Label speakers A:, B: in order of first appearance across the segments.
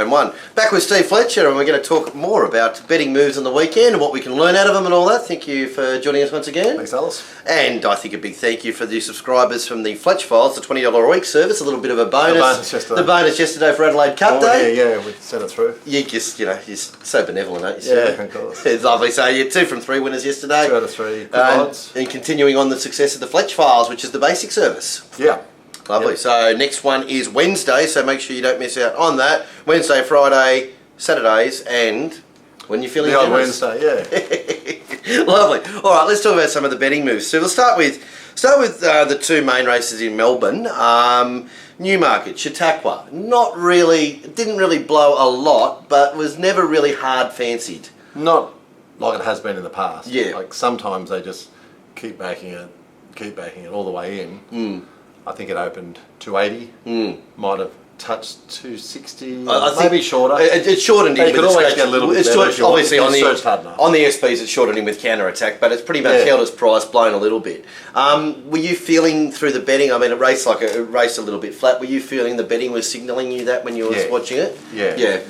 A: and 1. Back with Steve Fletcher, and we're going to talk more about betting moves on the weekend and what we can learn out of them and all that. Thank you for joining us once again.
B: Thanks, Alice.
A: And I think a big thank you for the subscribers from the Fletch Files, the $20 a week service. A little bit of a bonus.
B: The bonus yesterday
A: for Adelaide Cup Day.
B: Yeah, we sent it through.
A: You just, you're so benevolent, aren't you?
B: Yeah, of course.
A: It's lovely. So you had 2 from 3 winners yesterday.
B: 2 out of 3. Good odds.
A: And continuing on the success of the Fletch Files, which is the basic service.
B: Yeah.
A: Lovely. Yep. So next one is Wednesday, so make sure you don't miss out on that. Wednesday, Friday, Saturdays, and when you're feeling generous.
B: Wednesday, yeah.
A: Lovely. All right, let's talk about some of the betting moves. So we'll start with the 2 main races in Melbourne. Newmarket, Chautauqua. Didn't really blow a lot, but was never really hard fancied.
B: Not like it has been in the past.
A: Yeah.
B: Like sometimes they just keep backing it all the way in. I think it opened 280. Might have touched 260. Maybe shorter.
A: It's shortened in.
B: They could always get a little bit better.
A: Obviously on the SPs, it's shortened in with counter attack, but it's pretty much held its price, blown a little bit. Were you feeling through the betting? I mean, it raced a little bit flat. Were you feeling the betting was signalling you that when you were watching it?
B: Yeah.
A: Yeah.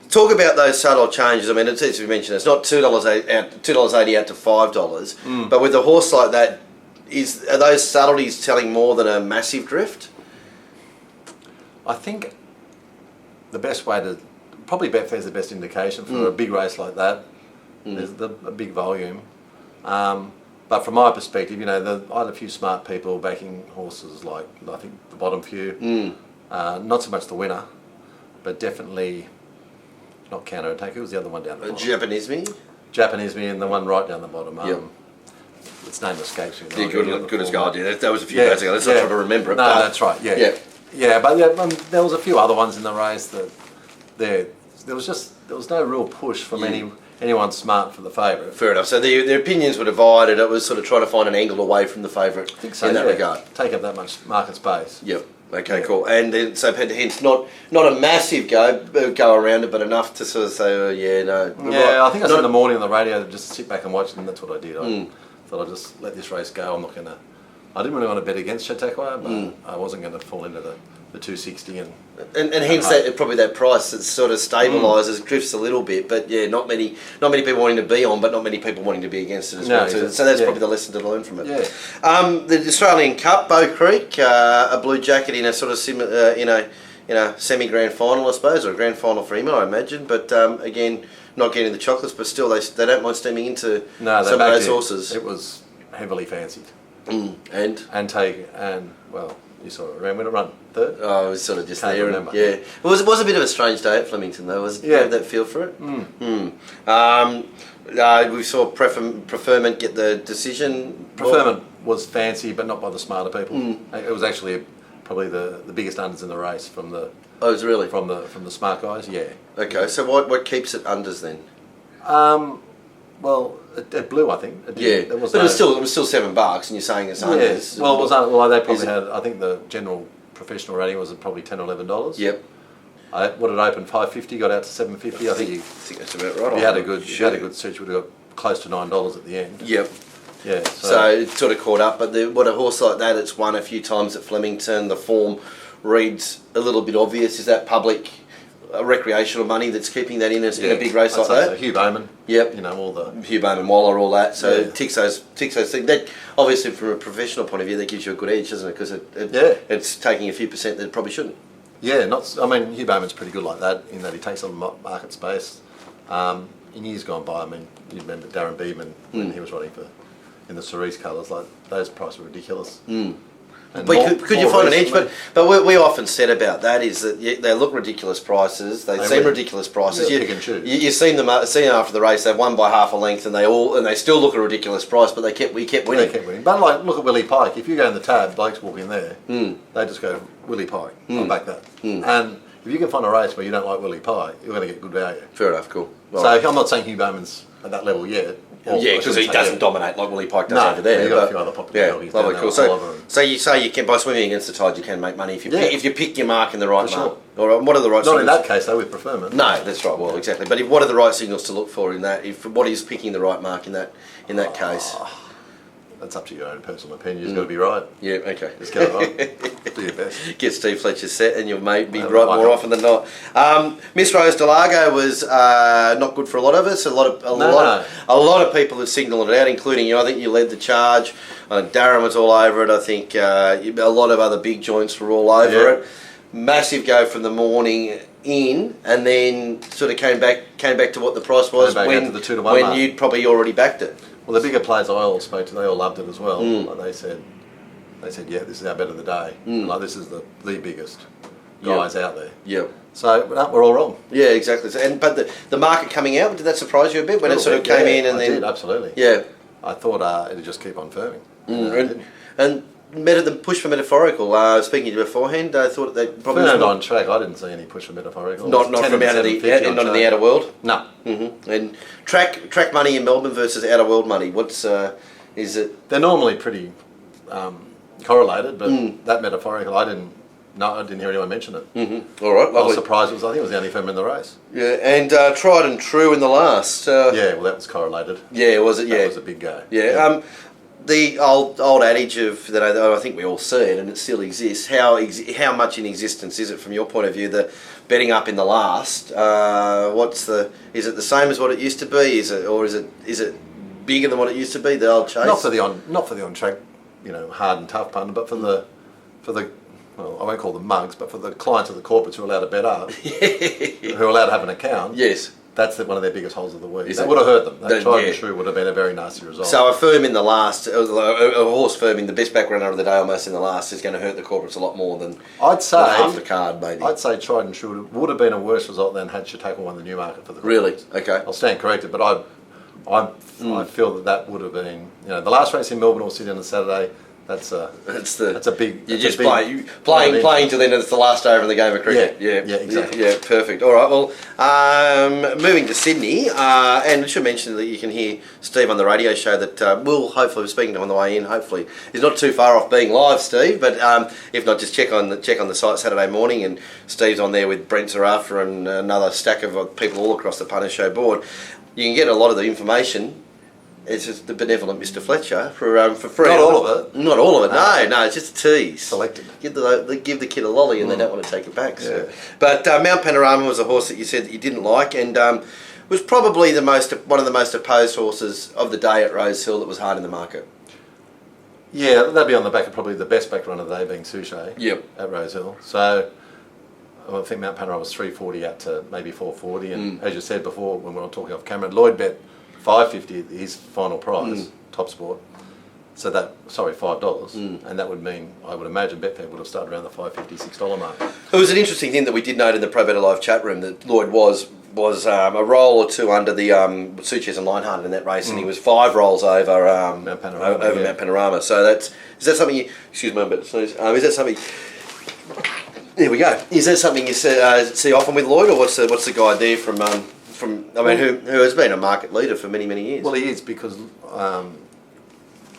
A: Talk about those subtle changes. I mean, as we mentioned, it's not $2.80 out to $5, but with a horse like that. Are those subtleties telling more than a massive drift?
B: I think the best way to... Probably Betfair is the best indication for a big race like that. There's a big volume. But from my perspective, I had a few smart people backing horses like, I think, the bottom few. Not so much the winner, but definitely not Counter Attack. It was the other one down the bottom. Japanese Me and the one right down the bottom. Its name escapes me.
A: Yeah, good as gold. Yeah, that was a few days ago. Let's not try to remember it.
B: No, that's right. Yeah, but there was a few other ones in the race that there was no real push from anyone smart for the favourite.
A: Fair enough. So the opinions were divided. It was sort of trying to find an angle away from the favourite. I think so, in that regard.
B: Take up that much market space.
A: Yep. Okay, cool. And then, so hence not a massive go around it, but enough to sort of say,
B: I think I said in the morning on the radio, just sit back and watch it, and that's what I did. I thought I'd just let this race go. I didn't really want to bet against Chautauqua, but I wasn't going to fall into the 260 and
A: hence probably that price that sort of stabilises, drifts a little bit, but not many people wanting to be on, but not many people wanting to be against it as well. Exactly. So that's probably the lesson to learn from it.
B: Yeah.
A: The Australian Cup, Bow Creek, a blue jacket in a sort of semi-grand final, I suppose, or a grand final for him, I imagine. But again, not getting the chocolates, but still they don't mind steaming into some of those horses.
B: It was heavily fancied. Well, you saw it around when it run third.
A: Oh, it was sort of just there. It was a bit of a strange day at Flemington though. Did you have that feel for it? We saw Preferment get the decision.
B: Preferment was fancy, but not by the smarter people. It was actually probably the biggest unders in the race from the.
A: Oh, it was really
B: from the smart guys. Yeah.
A: Okay, so what keeps it unders then?
B: Well, it blew, I think.
A: But it was still $7, and you're saying it's unders.
B: Well, it was. They probably had. I think the general professional rating was probably $10 or $11.
A: Yep.
B: What it opened $5.50, got out to $7.50. I
A: think that's about right.
B: If you had a good search, would have got close to $9 at the end.
A: Yep.
B: Yeah.
A: So it sort of caught up, but what a horse like that, it's won a few times at Flemington. The form reads a little bit obvious. Is that public? Recreational money that's keeping that in a big race like that.
B: So Hugh Bowman.
A: Yep.
B: All the
A: Hugh Bowman, Waller, all that. So ticks those things. That obviously from a professional point of view, that gives you a good edge, doesn't it? Because it's taking a few percent that it probably shouldn't. Yeah,
B: Hugh Bowman's pretty good like that in that he takes on market space. In years gone by, you remember Darren Beedman when he was running in the cerise colours, like those prices were ridiculous.
A: But could you find an edge? But we often said about that is that they look ridiculous prices. They seem ridiculous prices.
B: Pick and choose.
A: You've seen them after the race. They've won by half a length, and they still look a ridiculous price. But we kept winning.
B: They kept winning. But look at Willie Pike. If you go in the tab, Blake's walk in there. They just go Willie Pike. I'll back that. And if you can find a race where you don't like Willie Pike, you're going to get good value.
A: Fair enough. Cool.
B: So I'm not saying Hugh Bowman's at that level yet.
A: Because he doesn't dominate like Willie Pike does over there.
B: You've got a few other popular jockeys.
A: Lovely, cool. So you say you can, by swimming against the tide, you can make money if you pick your mark in the right mark. Or what are the right signals?
B: Not in that case though, with Preferment.
A: No, that's right. Well, exactly. But what are the right signals to look for in that? What is picking the right mark in that case?
B: that's up to your own personal opinion. You've got to be right.
A: Yeah, okay.
B: Just get it right. Do your best.
A: Get Steve Fletcher set and you'll be right more often than not. Miss Rose Delago was not good for a lot of us. A lot of people have signalled it out, including you. I think you led the charge. Darren was all over it. I think a lot of other big joints were all over it. Massive go from the morning in, and then sort of came back to what the price was when you'd probably already backed it.
B: Well, the bigger players I all spoke to, they all loved it as well. Like they said, yeah, this is our bet of the day. Like this is the biggest guys out there.
A: Yep.
B: So we're all wrong.
A: Yeah, exactly. But the market coming out, did that surprise you a bit when it sort of came in? And
B: I did, absolutely.
A: Yeah.
B: I thought it'd just keep on firming.
A: And the push for metaphorical. Speaking to you beforehand, I thought they probably
B: firmed on track. I didn't see any push for metaphorical.
A: Not from out of not in the outer world.
B: No.
A: And track money in Melbourne versus outer world money. What's is it?
B: They're normally pretty correlated, but that metaphorical, I didn't hear anyone mention it.
A: All right, lovely.
B: I was surprised. I think it was the only firm in the race.
A: Yeah, and tried and true in the last.
B: Yeah, well, that was correlated.
A: Yeah, was it? Yeah,
B: that was a big go.
A: Yeah. The old adage of that I think we all see it and it still exists. How much in existence is it from your point of view? The betting up in the last. Is it the same as what it used to be? Is it bigger than what it used to be? The old chase.
B: Not for the on track, hard and tough punter, but for the well, I won't call them mugs, but for the clients of the corporates who are allowed to bet up, who are alled to have an account.
A: Yes.
B: That's one of their biggest holes of the week. That would have hurt them. That tried and true would have been a very nasty result.
A: So a firm in the last, a horse firming the best back runner of the day almost in the last is going to hurt the corporates a lot more than half the card maybe.
B: I'd say tried and true would have been a worse result than had Chautauqua won the Newmarket for the corporates.
A: Really? Okay.
B: I'll stand corrected, but I feel that would have been, the last race in Melbourne or Sydney on the Saturday. That's a big.
A: You're just playing till then. It's the last over in the game of cricket.
B: Yeah, exactly.
A: Yeah, perfect. All right. Well, moving to Sydney, and I should mention that you can hear Steve on the radio show that we'll hopefully be speaking to on the way in. Hopefully, he's not too far off being live, Steve. But if not, just check on the site Saturday morning, and Steve's on there with Brent Zarafa and another stack of people all across the Punter Show board. You can get a lot of the information. It's just the benevolent Mr. Fletcher for free.
B: Not all of it.
A: Not all of it. No, it's just a tease.
B: Selected.
A: Give the kid a lolly and they don't want to take it back. So. But Mount Panorama was a horse that you said that you didn't like, and was probably one of the most opposed horses of the day at Rose Hill that was hard in the market.
B: Yeah, that'd be on the back of probably the best back run of the day, being Suchet.
A: Yep.
B: At Rose Hill. So I think Mount Panorama was 340 out to maybe 440, and as you said before when we were talking off camera, Lloyd bet $5.50 his final price, Top Sport. So $5, and that would mean, I would imagine, Betfair would have started around the $5.50, $6 mark. It
A: was an interesting thing that we did note in the Pro Better Live chat room that Lloyd was a roll or two under the Suchez and Lionheart in that race, and he was 5 rolls over Mount Panorama. Mount Panorama. So is that something you? Excuse me, but is that something? There we go. Is that something you see often with Lloyd, or what's the guide there from who has been a market leader for many, many years?
B: Well, he is, because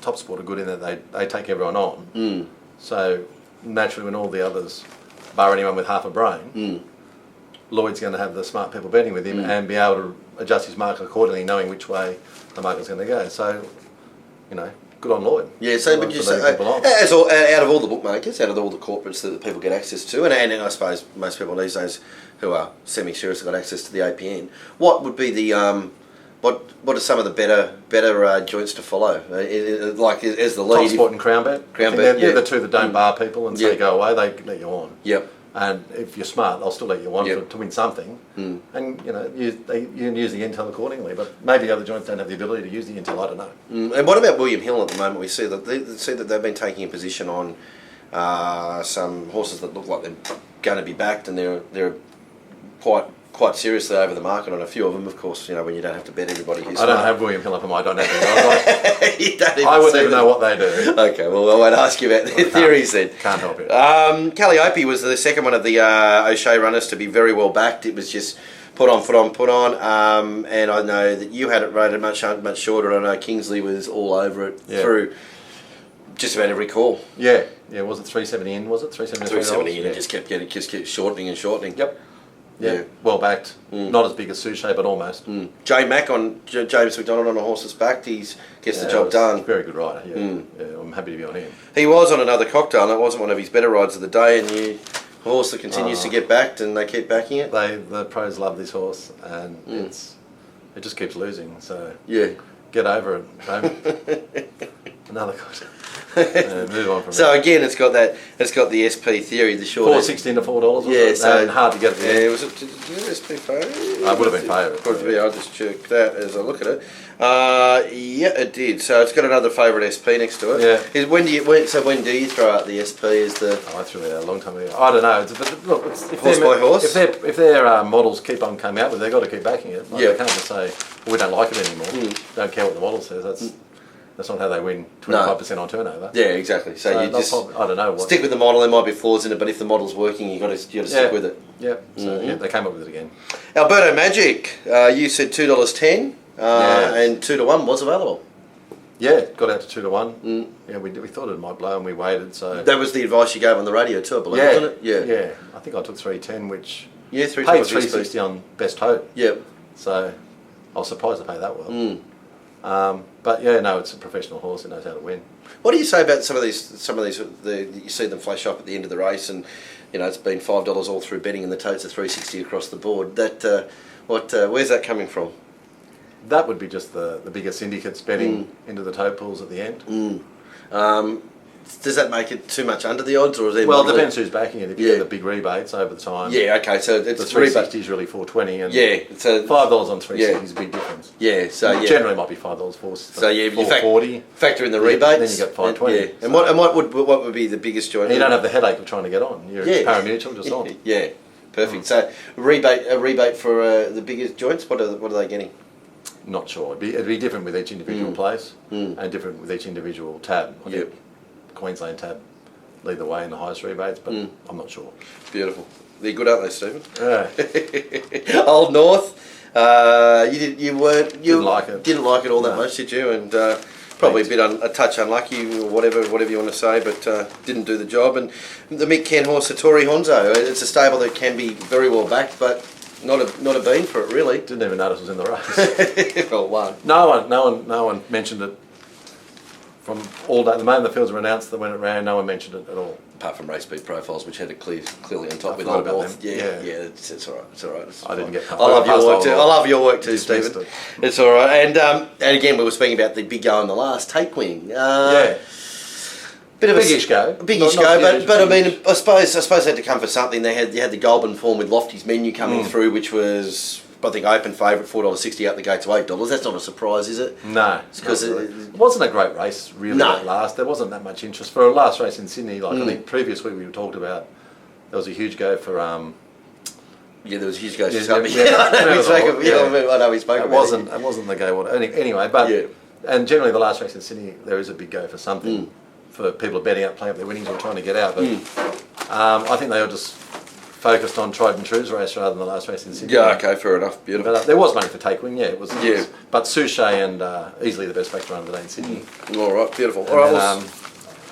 B: Top Sport are good in that they take everyone on. So naturally, when all the others, bar anyone with half a brain, Lloyd's going to have the smart people betting with him and be able to adjust his market accordingly, knowing which way the market's going to go. So, good on Lloyd.
A: Yeah, so but out of all the bookmakers, out of all the corporates that people get access to, and I suppose most people these days who are semi-serious have got access to the APN, what would be the what are some of the better joints to follow? Like as the lead,
B: Top Sport and Crownbet. They're the two that don't bar people and say go away. They let you on.
A: Yep.
B: And if you're smart, they'll still let you on to win something. And you can use the intel accordingly. But maybe other joints don't have the ability to use the intel. I don't know.
A: And what about William Hill at the moment? We see that they've been taking a position on some horses that look like they're going to be backed, and they're quite seriously over the market on a few of them. Of course, when you don't have to bet everybody who's
B: I don't have William Hill up on my dynamic. I wouldn't even know what they do.
A: Okay, well, I won't ask you about their theories then.
B: Can't help it.
A: Calliope was the second one of the O'Shea runners to be very well backed. It was just put on. And I know that you had it rated much shorter. I know Kingsley was all over it through just about every call.
B: Yeah. Was it 370 in? Was it 370?
A: 370 in. It just kept shortening and shortening.
B: Yep.
A: Yeah.
B: Well backed. Not as big as Suchet, but almost.
A: James McDonald on a horse's back. He gets the job
B: He's
A: done.
B: a very good rider. Yeah. Yeah, I'm happy to be on him.
A: He was on another cocktail, and that wasn't one of his better rides of the day. And a horse that continues to get backed, and they keep backing it.
B: The pros love this horse, and it just keeps losing. So
A: yeah,
B: get over it. Another cocktail. Move on from
A: so
B: that.
A: again, it's got the SP theory, the short.
B: $4.60 to $4.
A: Yeah,
B: so hard to get at the end.
A: Was it SP favourite?
B: I would have been favourite.
A: I'll just check that as I look at it. Yeah, it did. So it's got another favourite SP next to it.
B: Yeah.
A: When do you throw out the SP as the?
B: I threw it out a long time ago. I don't know. But look,
A: Horse by horse.
B: If their models keep on coming out, but they've got to keep backing it. Like,
A: Yeah.
B: They can't just say we don't like it anymore. Don't care what the model says. That's not how they win 25% on turnover.
A: Yeah, exactly. So you just
B: I don't know.
A: stick with the model. There might be flaws in it, but if the model's working, you got to stick with it.
B: Yeah. So they came up with it again.
A: Alberto Magic. You said $2.10, and 2 to 1 was available.
B: Yeah, got out to 2 to 1. Yeah, we thought it might blow, and we waited. So
A: that was the advice you gave on the radio too, I believe, wasn't it?
B: Yeah. I think I took 310, which
A: paid
B: $3.60 on best hope.
A: Yep.
B: So I was surprised to pay that well. But yeah, no, it's a professional horse. It knows how to win.
A: What do you say about some of these? You see them flash up at the end of the race, and it's been $5 all through betting, and the totes are $3.60 across the board. Where's that coming from?
B: That would be just the bigger syndicates betting into the tote pools at the end.
A: Does that make it too much under the odds, or is it?
B: Well, it depends who's backing it. If you get the big rebates over the time.
A: Yeah. Okay. So it's
B: the 360 is really 420, and
A: so
B: $5 on 360 is a big difference.
A: Yeah. So
B: generally might be $5 for.
A: So you
B: 440.
A: Factor in the rebates.
B: Then you get 520.
A: Yeah. And what would be the biggest joint?
B: And you don't have the headache of trying to get on. You're pari-mutuel just on.
A: Yeah. Perfect. So a rebate for the biggest joints. What are they getting?
B: Not sure. It'd be different with each individual place and different with each individual tab. I think Queensland tab lead the way in the highest rebates, but I'm not sure.
A: Beautiful. They're good, aren't they, Stephen?
B: Yeah.
A: Old North. Didn't like it all that much, did you? And probably a touch unlucky, or whatever you want to say, but didn't do the job. And the Mick Ken horse, Satori Honzo. It's a stable that can be very well backed, but not a bean for it, really.
B: Didn't even notice it was in the race.
A: Well, one.
B: No one mentioned it from all day. The moment the fields were announced that when it ran, no one mentioned it at all.
A: Apart from race speed profiles, which had it clearly on top with
B: forgot
A: Old
B: about
A: North.
B: them.
A: Yeah, it's all right.
B: I didn't get.
A: I love your work too. I love your work too,
B: Dismissed
A: Stephen.
B: it.
A: It's all right. And again, we were speaking about the big go in the last, take winning. Bit of
B: big-ish go.
A: Big-ish go, but I mean, I suppose they had to come for something. You had the Goulburn form with Lofty's menu coming through, which was, I think, open favourite, $4.60 out the gate to $8. That's not a surprise, is it?
B: No,
A: because
B: it wasn't a great race really. That last, there wasn't that much interest for a last race in Sydney. Like I think previous week we talked about, there was a huge go for.
A: Yeah, there was a huge go for
B: something.
A: I know we spoke about it.
B: It wasn't the go. Anyway, but and generally the last race in Sydney there is a big go for something for people betting out, playing up their winnings or trying to get out. But I think they were just focused on tried and true's race rather than the last race in Sydney.
A: Yeah, okay, fair enough. Beautiful.
B: But there was money for take wing, it was. But Suchet and easily the best factor under the day in Sydney.
A: All right, beautiful.
B: All right,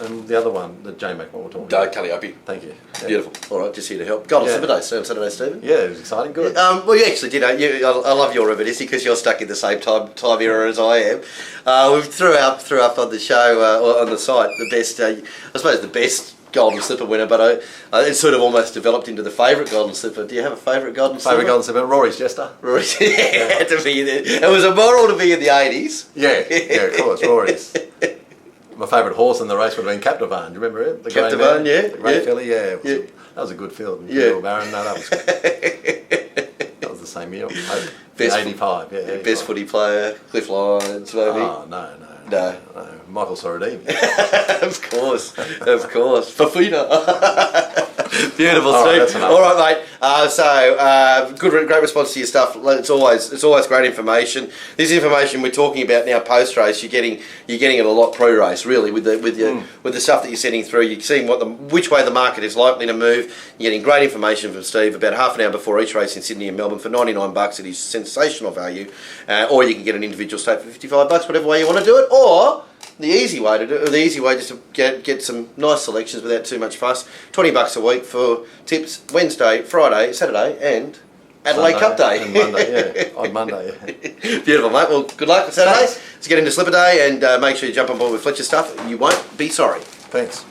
B: and the other one, the J Mac one we're talking about.
A: Calliope.
B: Thank you. Yeah.
A: Beautiful. All right, just here to help. Golden Slipper Day, on Saturday, Stephen.
B: Yeah, it was exciting. Good.
A: Well, you actually did. I love your reminiscing because you're stuck in the same time era as I am. We threw up on the show or on the site the best. I suppose the best Golden Slipper winner, but it's sort of almost developed into the favourite Golden Slipper. Do you have a favourite Golden Slipper?
B: Favourite Golden Slipper, Rory's Jester.
A: Rory's, had to be in there. It was a moral to be in the 80s.
B: Yeah, of course, Rory's. My favourite horse in the race would have been Captivan. Do you remember it? The
A: Captivan,
B: the grey filly, that was a good field. Baron, no, that was good. That was the same year.
A: Best
B: 85,
A: best footy player, Cliff Lyons, maybe.
B: Oh, no. Michael Sorodini.
A: Of course. Fafita. Beautiful, Steve. All right, mate. Great response to your stuff. It's always great information. This information we're talking about now post race, you're getting it a lot pre race, really, with the stuff that you're sending through. You're seeing which way the market is likely to move. You're getting great information from Steve about half an hour before each race in Sydney and Melbourne for $99. It is sensational value, or you can get an individual stake for $55, whatever way you want to do it, or the easy way just to get some nice selections without too much fuss. $20 a week for tips Wednesday, Friday, Saturday, and Adelaide Cup Day.
B: And Monday, yeah. On Monday, yeah.
A: Beautiful, mate. Well, good luck Saturday.
B: Thanks.
A: Let's get into Slipper Day and make sure you jump on board with Fletcher stuff. You won't be sorry.
B: Thanks.